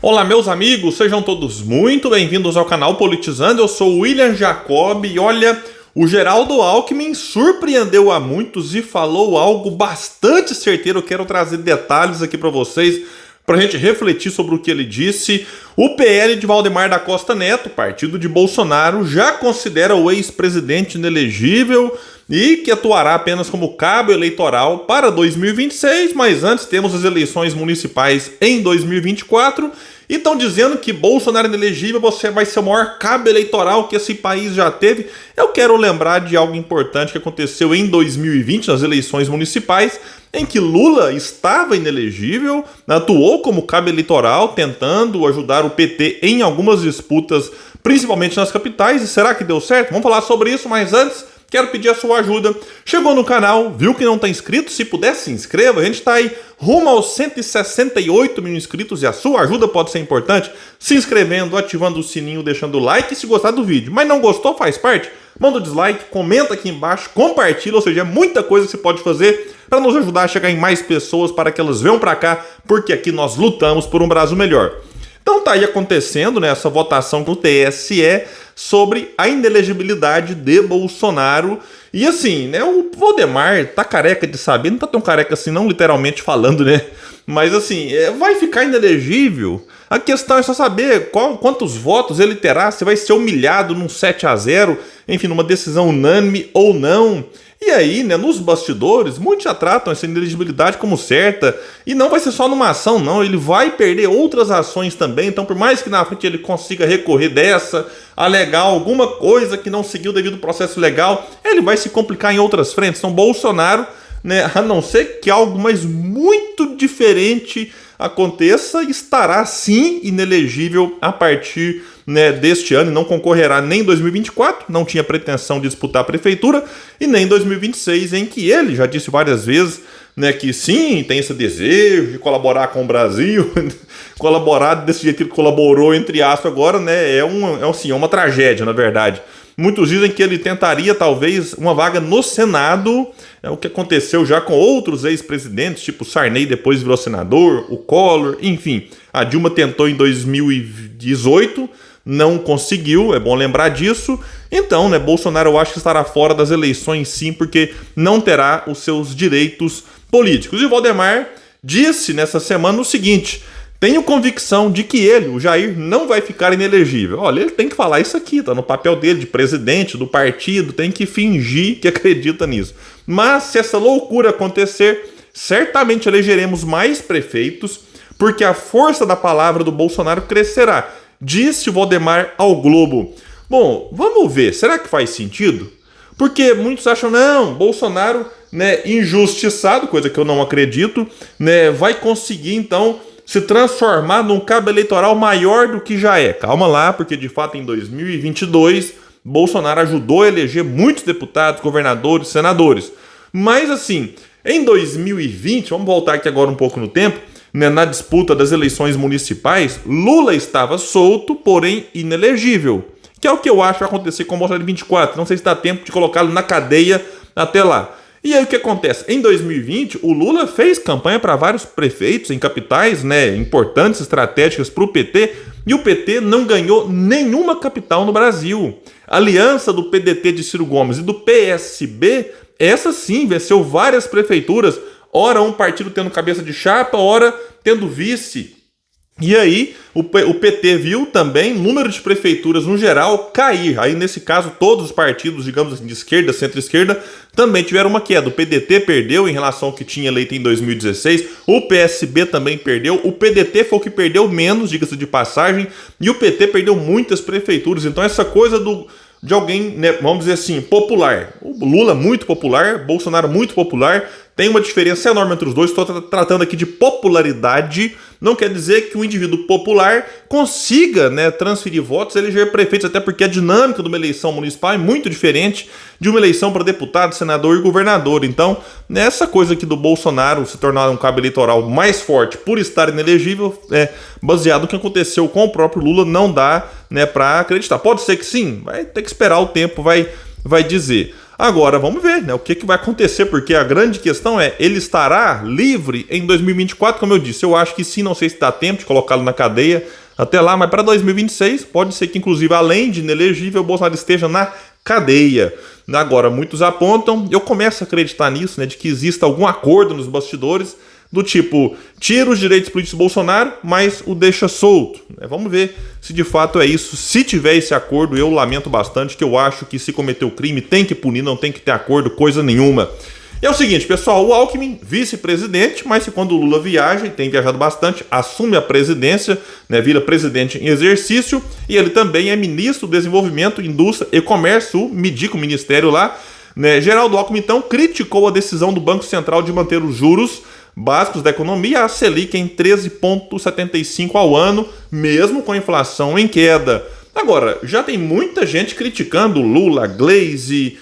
Olá, meus amigos, sejam todos muito bem-vindos ao canal Politizando. Eu sou o William Jacob e olha, o Geraldo Alckmin surpreendeu a muitos e falou algo bastante certeiro. Eu quero trazer detalhes aqui para vocês, para a gente refletir sobre o que ele disse. O PL de Valdemar da Costa Neto, partido de Bolsonaro, já considera o ex-presidente inelegível e que atuará apenas como cabo eleitoral para 2026, mas antes temos as eleições municipais em 2024, e estão dizendo que Bolsonaro inelegível você vai ser o maior cabo eleitoral que esse país já teve. Eu quero lembrar de algo importante que aconteceu em 2020, nas eleições municipais, em que Lula estava inelegível, atuou como cabo eleitoral, tentando ajudar o PT em algumas disputas, principalmente nas capitais, e será que deu certo? Vamos falar sobre isso, mas antes quero pedir a sua ajuda. Chegou no canal, viu que não está inscrito? Se puder, se inscreva. A gente está aí rumo aos 168 mil inscritos e a sua ajuda pode ser importante. Se inscrevendo, ativando o sininho, deixando o like se gostar do vídeo. Mas não gostou, faz parte? Manda o dislike, comenta aqui embaixo, compartilha, ou seja, é muita coisa que você pode fazer para nos ajudar a chegar em mais pessoas, para que elas venham para cá, porque aqui nós lutamos por um Brasil melhor. Então tá aí acontecendo, né, essa votação com o TSE sobre a inelegibilidade de Bolsonaro. E assim, né, o Valdemar tá careca de saber, não tá tão careca assim não literalmente falando, né? Mas assim, vai ficar inelegível. A questão é só saber quantos votos ele terá, se vai ser humilhado num 7-0, enfim, numa decisão unânime ou não. E aí, né, nos bastidores, muitos já tratam essa inelegibilidade como certa, e não vai ser só numa ação, não, ele vai perder outras ações também, então por mais que na frente ele consiga recorrer dessa, alegar alguma coisa que não seguiu devido ao processo legal, ele vai se complicar em outras frentes. Então Bolsonaro, né, a não ser que algo mais muito diferente aconteça, estará sim inelegível a partir, né, deste ano e não concorrerá nem em 2024, não tinha pretensão de disputar a prefeitura, e nem em 2026, em que ele já disse várias vezes, né, que sim, tem esse desejo de colaborar com o Brasil, colaborar desse jeito que ele colaborou, entre aspas, agora, né, é uma tragédia, na verdade. Muitos dizem que ele tentaria, talvez, uma vaga no Senado, o que aconteceu já com outros ex-presidentes, tipo Sarney depois virou senador, o Collor, enfim. A Dilma tentou em 2018, não conseguiu, é bom lembrar disso. Então, né, Bolsonaro eu acho que estará fora das eleições sim, porque não terá os seus direitos políticos. E Valdemar disse nessa semana o seguinte: tenho convicção de que ele, o Jair, não vai ficar inelegível. Olha, ele tem que falar isso aqui, tá no papel dele de presidente do partido, tem que fingir que acredita nisso. Mas se essa loucura acontecer, certamente elegeremos mais prefeitos, porque a força da palavra do Bolsonaro crescerá, disse Valdemar ao Globo. Bom, vamos ver, será que faz sentido? Porque muitos acham, não, Bolsonaro, né, injustiçado, coisa que eu não acredito, né, vai conseguir então se transformar num cabo eleitoral maior do que já é. Calma lá, porque de fato em 2022 Bolsonaro ajudou a eleger muitos deputados, governadores, senadores. Mas assim, em 2020, vamos voltar aqui agora um pouco no tempo, né, na disputa das eleições municipais, Lula estava solto, porém inelegível. Que é o que eu acho que vai acontecer com o Bolsonaro em 24. Não sei se dá tempo de colocá-lo na cadeia até lá. E aí o que acontece? Em 2020, o Lula fez campanha para vários prefeitos em capitais, né, importantes, estratégicas para o PT, e o PT não ganhou nenhuma capital no Brasil. A aliança do PDT de Ciro Gomes e do PSB, essa sim venceu várias prefeituras, ora um partido tendo cabeça de chapa, ora tendo vice. E aí o PT viu também o número de prefeituras no geral cair. Aí nesse caso todos os partidos, digamos assim, de esquerda, centro-esquerda, também tiveram uma queda. O PDT perdeu em relação ao que tinha eleito em 2016, o PSB também perdeu, o PDT foi o que perdeu menos, diga-se de passagem, e o PT perdeu muitas prefeituras. Então essa coisa de alguém, né, vamos dizer assim, popular. O Lula muito popular, Bolsonaro muito popular, tem uma diferença enorme entre os dois. Estou tratando aqui de popularidade. Não quer dizer que o indivíduo popular consiga, né, transferir votos, eleger prefeitos, até porque a dinâmica de uma eleição municipal é muito diferente de uma eleição para deputado, senador e governador. Então, nessa coisa aqui do Bolsonaro se tornar um cabo eleitoral mais forte por estar inelegível, baseado no que aconteceu com o próprio Lula, não dá, né, para acreditar. Pode ser que sim, vai ter que esperar o tempo, vai dizer. Agora, vamos ver, né, o que vai acontecer, porque a grande questão é, ele estará livre em 2024, como eu disse. Eu acho que sim, não sei se dá tempo de colocá-lo na cadeia até lá, mas para 2026 pode ser que, inclusive, além de inelegível, o Bolsonaro esteja na cadeia. Agora, muitos apontam, eu começo a acreditar nisso, né, de que exista algum acordo nos bastidores, do tipo, tira os direitos políticos do Bolsonaro, mas o deixa solto. Vamos ver se de fato é isso. Se tiver esse acordo, eu lamento bastante, que eu acho que se cometeu crime tem que punir, não tem que ter acordo, coisa nenhuma. E é o seguinte, pessoal, o Alckmin, vice-presidente, mas se quando o Lula viaja, e tem viajado bastante, assume a presidência, né, vira presidente em exercício, e ele também é ministro do Desenvolvimento, Indústria e Comércio, o MIDIC, o ministério lá, né. Geraldo Alckmin, então, criticou a decisão do Banco Central de manter os juros básicos da economia, a Selic em 13,75 ao ano, mesmo com a inflação em queda. Agora, já tem muita gente criticando Lula, Glaze,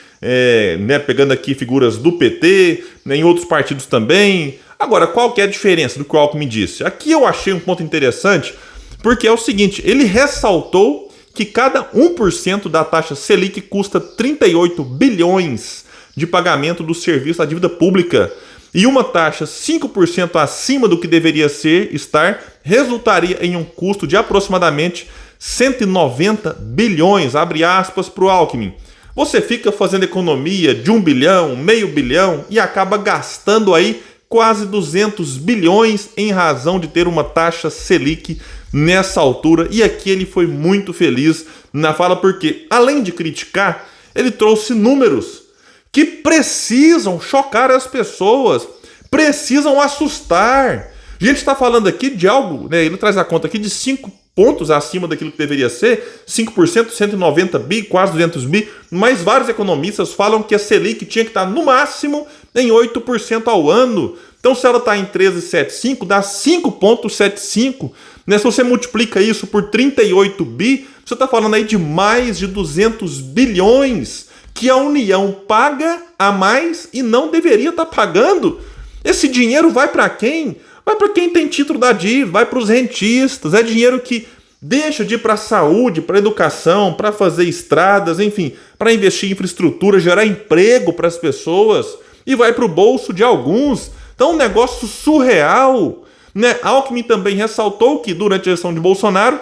né, pegando aqui figuras do PT, né, em outros partidos também. Agora, qual que é a diferença do que o Alckmin disse? Aqui eu achei um ponto interessante, porque é o seguinte, ele ressaltou que cada 1% da taxa Selic custa 38 bilhões de pagamento do serviço da dívida pública. E uma taxa 5% acima do que deveria estar, resultaria em um custo de aproximadamente 190 bilhões, abre aspas, para o Alckmin. Você fica fazendo economia de 1 bilhão, meio bilhão e acaba gastando aí quase 200 bilhões em razão de ter uma taxa Selic nessa altura. E aqui ele foi muito feliz na fala porque, além de criticar, ele trouxe números que precisam chocar as pessoas, precisam assustar. A gente está falando aqui de algo, né, ele traz a conta aqui de 5 pontos acima daquilo que deveria ser, 5%, 190 bi, quase 200 bi, mas vários economistas falam que a Selic tinha que estar no máximo em 8% ao ano. Então se ela está em 13,75, dá 5,75, né? Se você multiplica isso por 38 bi, você está falando aí de mais de 200 bilhões que a União paga a mais e não deveria estar pagando. Esse dinheiro vai para quem? Vai para quem tem título da dívida, vai para os rentistas, é dinheiro que deixa de ir para a saúde, para a educação, para fazer estradas, enfim, para investir em infraestrutura, gerar emprego para as pessoas e vai para o bolso de alguns. Então, um negócio surreal, né? Alckmin também ressaltou que durante a eleição de Bolsonaro,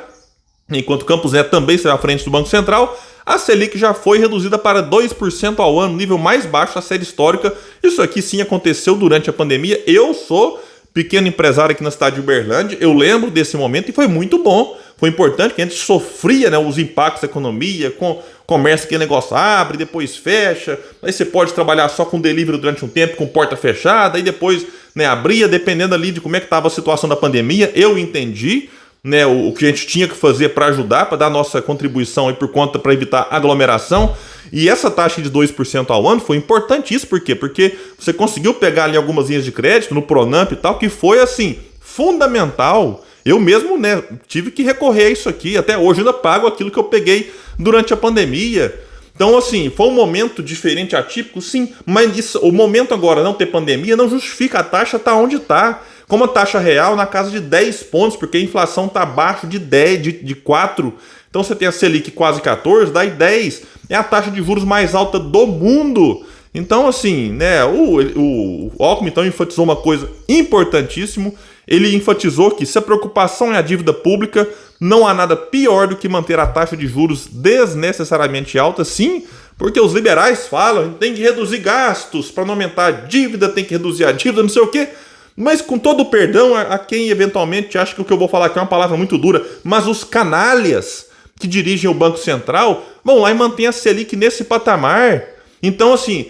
enquanto Campos Neto também esteve à frente do Banco Central, a Selic já foi reduzida para 2% ao ano, nível mais baixo da série histórica. Isso aqui sim aconteceu durante a pandemia. Eu sou pequeno empresário aqui na cidade de Uberlândia, eu lembro desse momento e foi muito bom. Foi importante que a gente sofria, né, os impactos da economia, com comércio que o negócio abre, depois fecha, aí você pode trabalhar só com delivery durante um tempo, com porta fechada, aí depois, né, abria, dependendo ali de como é que estava a situação da pandemia. Eu entendi, né, o que a gente tinha que fazer para ajudar, para dar nossa contribuição aí por conta, para evitar aglomeração. E essa taxa de 2% ao ano foi importante. Isso por quê? Porque você conseguiu pegar ali algumas linhas de crédito no Pronamp e tal, que foi assim, fundamental. Eu mesmo, né, tive que recorrer a isso aqui. Até hoje eu ainda pago aquilo que eu peguei durante a pandemia. Então, assim, foi um momento diferente, atípico, sim, mas isso, o momento agora não ter pandemia não justifica, a taxa está onde está. Como a taxa real na casa de 10 pontos, porque a inflação está abaixo de 10, de 4. Então você tem a Selic quase 14, daí 10. É a taxa de juros mais alta do mundo. Então, assim, né, o Alckmin então enfatizou uma coisa importantíssima. Ele enfatizou que se a preocupação é a dívida pública, não há nada pior do que manter a taxa de juros desnecessariamente alta, sim, porque os liberais falam que tem que reduzir gastos para não aumentar a dívida, tem que reduzir a dívida, não sei o quê. Mas com todo o perdão a quem eventualmente acha que o que eu vou falar aqui é uma palavra muito dura, mas os canalhas que dirigem o Banco Central vão lá e mantêm a Selic nesse patamar. Então, assim,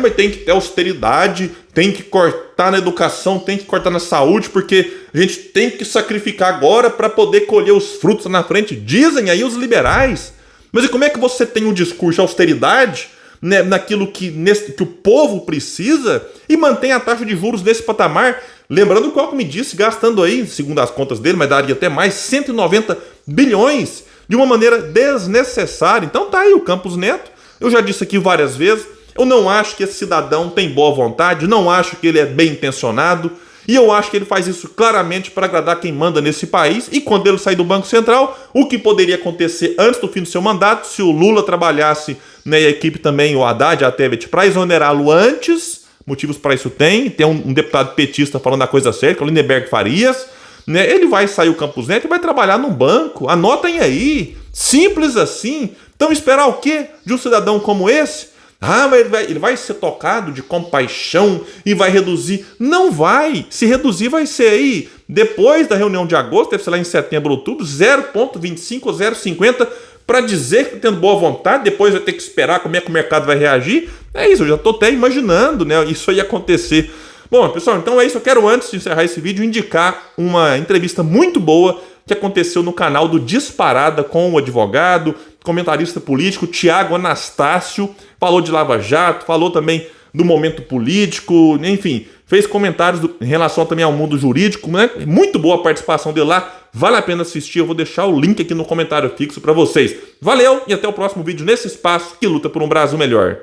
mas tem que ter austeridade, tem que cortar na educação, tem que cortar na saúde, porque a gente tem que sacrificar agora para poder colher os frutos na frente, dizem aí os liberais. Mas e como é que você tem um discurso de austeridade, né, naquilo que o povo precisa e mantém a taxa de juros nesse patamar? Lembrando que o Alckmin disse, gastando aí, segundo as contas dele, mas daria até mais, 190 bilhões de uma maneira desnecessária. Então tá aí o Campos Neto. Eu já disse aqui várias vezes, eu não acho que esse cidadão tem boa vontade, não acho que ele é bem intencionado E eu acho que ele faz isso claramente para agradar quem manda nesse país. E quando ele sair do Banco Central, o que poderia acontecer antes do fim do seu mandato, se o Lula trabalhasse, né, e a equipe também, o Haddad, a Tebet, para exonerá-lo antes, motivos para isso tem um deputado petista falando a coisa certa, que é o Lindenberg Farias, né, ele vai sair o Campos Neto e vai trabalhar num banco, anotem aí, simples assim. Então esperar o quê de um cidadão como esse? Ah, mas ele vai ser tocado de compaixão e vai reduzir. Não vai. Se reduzir vai ser aí, depois da reunião de agosto, deve ser lá em setembro, outubro, 0,25 ou 0,50 para dizer que tendo boa vontade, depois vai ter que esperar como é que o mercado vai reagir. É isso, eu já estou até imaginando, né, isso aí acontecer. Bom, pessoal, então é isso. Eu quero, antes de encerrar esse vídeo, indicar uma entrevista muito boa que aconteceu no canal do Disparada com o advogado, comentarista político Tiago Anastácio. Falou de Lava Jato, falou também do momento político, enfim, fez comentários em relação também ao mundo jurídico, né? Muito boa a participação dele lá, vale a pena assistir. Eu vou deixar o link aqui no comentário fixo para vocês. Valeu e até o próximo vídeo nesse espaço que luta por um Brasil melhor.